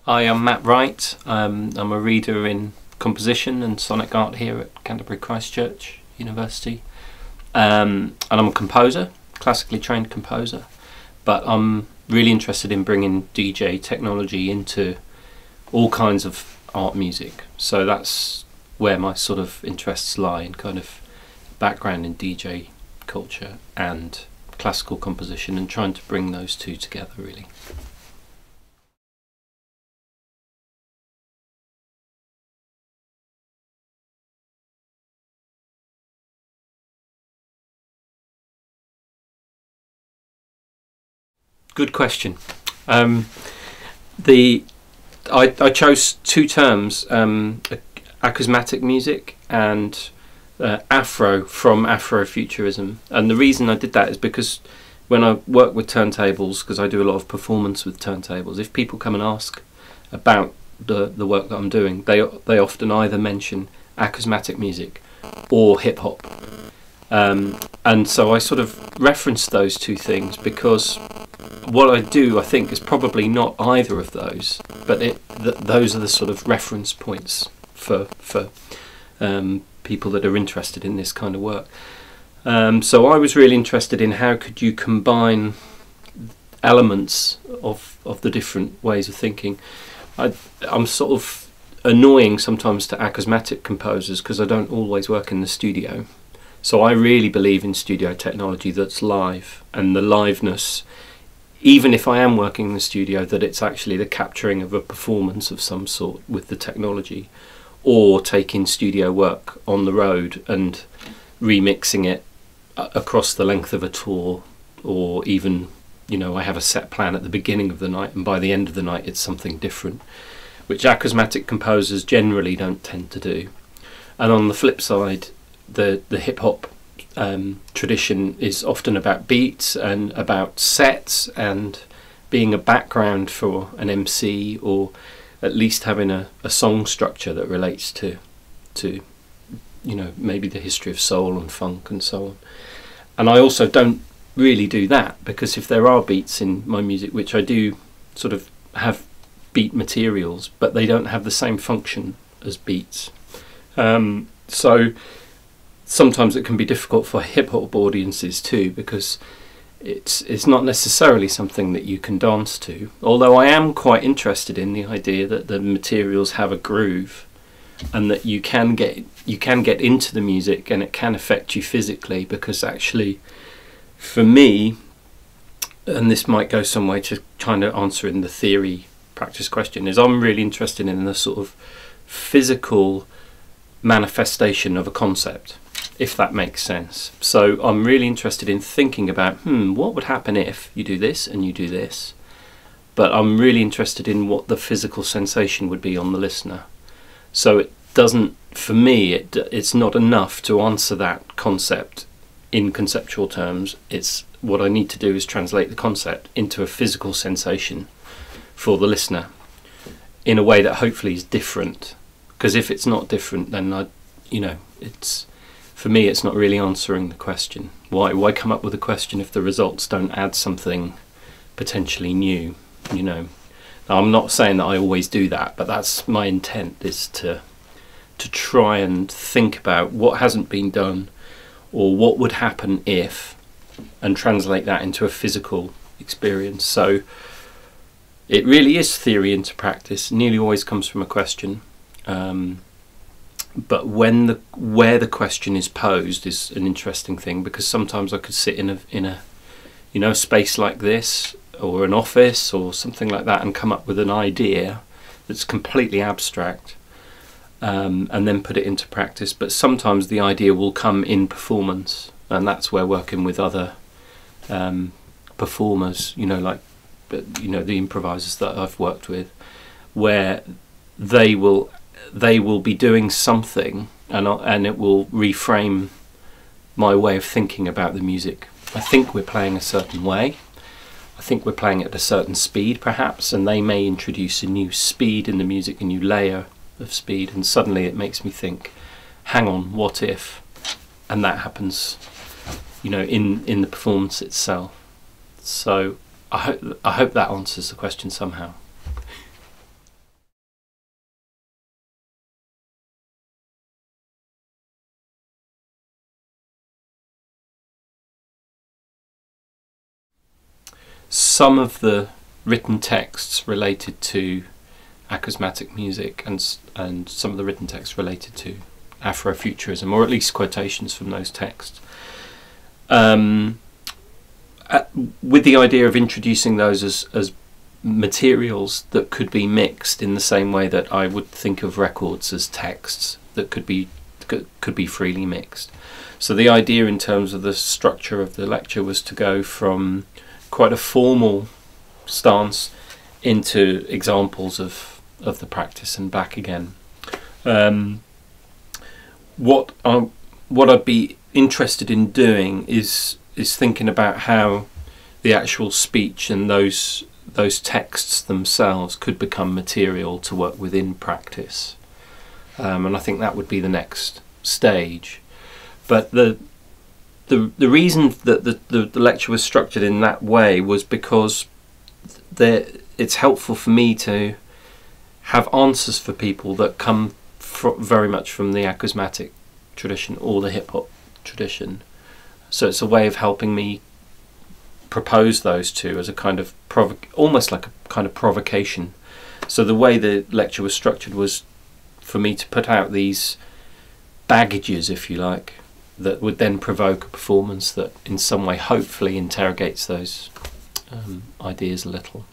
Hi, I'm Matt Wright. I'm a reader in composition and sonic art here at Canterbury Christ Church University. And I'm a composer, classically trained composer, but I'm really interested in bringing DJ technology into all kinds of art music. So that's where my sort of interests lie, in kind of background in DJ culture and classical composition, and trying to bring those two together, really. Good question. I chose two terms, acousmatic music and Afro from Afro-Futurism, and the reason I did that is because when I work with turntables, because I do a lot of performance with turntables, if people come and ask about the work that I'm doing, they often either mention acousmatic music or hip hop, and so I sort of reference those two things because what I do, I think, is probably not either of those, but those are the sort of reference points for people that are interested in this kind of work. So I was really interested in how could you combine elements of the different ways of thinking. I'm sort of annoying sometimes to acousmatic composers because I don't always work in the studio. So I really believe in studio technology that's live, and the liveness, even if I am working in the studio, that it's actually the capturing of a performance of some sort with the technology, or taking studio work on the road and remixing it across the length of a tour, or even, you know, I have a set plan at the beginning of the night and by the end of the night it's something different, which acousmatic composers generally don't tend to do. And on the flip side, the hip hop tradition is often about beats and about sets and being a background for an MC, or at least having a song structure that relates to you know, maybe the history of soul and funk and so on. And I also don't really do that, because if there are beats in my music, which I do sort of have beat materials, but they don't have the same function as beats. So sometimes it can be difficult for hip-hop audiences too, because it's not necessarily something that you can dance to, although I am quite interested in the idea that the materials have a groove and that you can get into the music and it can affect you physically, because actually for me, and this might go some way to trying to answer in the theory practice question, is I'm really interested in the sort of physical manifestation of a concept, if that makes sense. So I'm really interested in thinking about, what would happen if you do this and you do this? But I'm really interested in what the physical sensation would be on the listener. So it doesn't, for me, it's not enough to answer that concept in conceptual terms. It's what I need to do is translate the concept into a physical sensation for the listener in a way that hopefully is different. Because if it's not different, then it's, for me, it's not really answering the question. Why come up with a question if the results don't add something potentially new? You know, now, I'm not saying that I always do that, but that's my intent, is to try and think about what hasn't been done, or what would happen if, and translate that into a physical experience. So it really is theory into practice. It nearly always comes from a question. But where the question is posed is an interesting thing, because sometimes I could sit in a space like this, or an office or something like that, and come up with an idea that's completely abstract, and then put it into practice. But sometimes the idea will come in performance, and that's where working with other performers, like the improvisers that I've worked with, where they will be doing something, and it will reframe my way of thinking about the music. I think we're playing a certain way, I think we're playing at a certain speed perhaps, and they may introduce a new speed in the music, a new layer of speed, and suddenly it makes me think, hang on, what if? And that happens, in the performance itself. So I hope that answers the question somehow. some of the written texts related to acousmatic music and some of the written texts related to Afrofuturism, or at least quotations from those texts, with the idea of introducing those as materials that could be mixed in the same way that I would think of records as texts that could be freely mixed. So the idea in terms of the structure of the lecture was to go from quite a formal stance into examples of the practice and back again. What I'd be interested in doing is thinking about how the actual speech and those texts themselves could become material to work within practice, and I think that would be the next stage. But the reason that the lecture was structured in that way was because it's helpful for me to have answers for people that come very much from the acousmatic tradition or the hip hop tradition. So it's a way of helping me propose those two as a kind of almost like a kind of provocation. So the way the lecture was structured was for me to put out these baggages, if you like, that would then provoke a performance that in some way hopefully interrogates those ideas a little.